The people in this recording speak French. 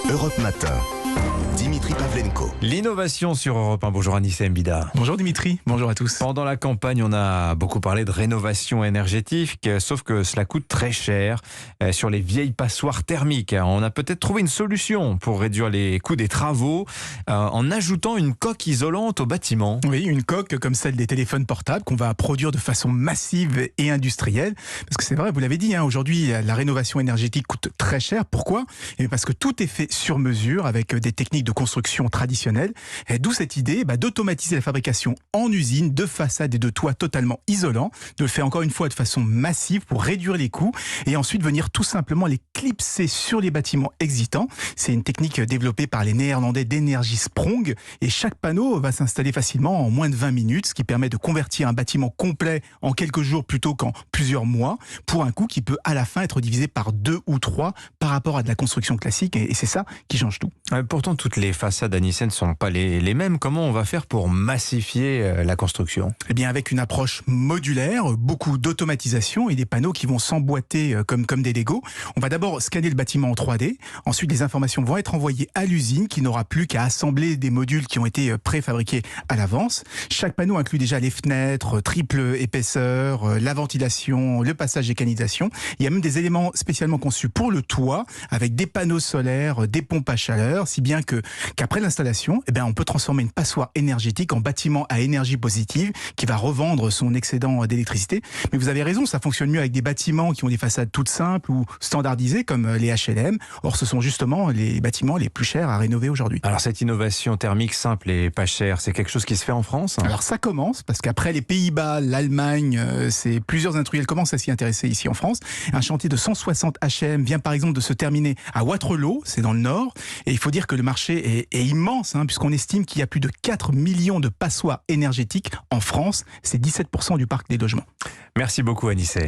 Europe Matin. Dimitri Pavlenko. L'innovation sur Europe 1. Bonjour Anissa Mbida. Bonjour Dimitri, bonjour à tous. Pendant la campagne, on a beaucoup parlé de rénovation énergétique, sauf que cela coûte très cher sur les vieilles passoires thermiques. On a peut-être trouvé une solution pour réduire les coûts des travaux en ajoutant une coque isolante au bâtiment. Oui, une coque comme celle des téléphones portables qu'on va produire de façon massive et industrielle. Parce que c'est vrai, vous l'avez dit, aujourd'hui la rénovation énergétique coûte très cher. Pourquoi ? Parce que tout est fait sur mesure avec des techniques de construction traditionnelle, d'où cette idée d'automatiser la fabrication en usine de façades et de toits totalement isolants, de le faire encore une fois de façon massive pour réduire les coûts et ensuite venir tout simplement les clipser sur les bâtiments existants. C'est une technique développée par les Néerlandais d'Energy Sprong et chaque panneau va s'installer facilement en moins de 20 minutes, ce qui permet de convertir un bâtiment complet en quelques jours plutôt qu'en plusieurs mois pour un coût qui peut à la fin être divisé par 2 ou 3 par rapport à de la construction classique et c'est ça qui change tout. Pourtant, toutes les façades Anissa ne sont pas les mêmes. Comment on va faire pour massifier la construction ? Eh bien, avec une approche modulaire, beaucoup d'automatisation et des panneaux qui vont s'emboîter comme des Lego. On va d'abord scanner le bâtiment en 3D. Ensuite, les informations vont être envoyées à l'usine qui n'aura plus qu'à assembler des modules qui ont été préfabriqués à l'avance. Chaque panneau inclut déjà les fenêtres, triple épaisseur, la ventilation, le passage des canalisations. Il y a même des éléments spécialement conçus pour le toit avec des panneaux solaires, des pompes à chaleur, si bien qu'après l'installation, on peut transformer une passoire énergétique en bâtiment à énergie positive qui va revendre son excédent d'électricité. Mais vous avez raison, ça fonctionne mieux avec des bâtiments qui ont des façades toutes simples ou standardisées comme les HLM. Or, ce sont justement les bâtiments les plus chers à rénover aujourd'hui. Alors, cette innovation thermique simple et pas chère, c'est quelque chose qui se fait en France ? Alors, ça commence parce qu'après les Pays-Bas, l'Allemagne, plusieurs industriels commencent à s'y intéresser ici en France. Un chantier de 160 HLM vient par exemple de se terminer à Waterloo, c'est dans le Nord. Et il faut dire que le marché est immense, puisqu'on estime qu'il y a plus de 4 millions de passoires énergétiques en France. C'est 17% du parc des logements. Merci beaucoup Anissa.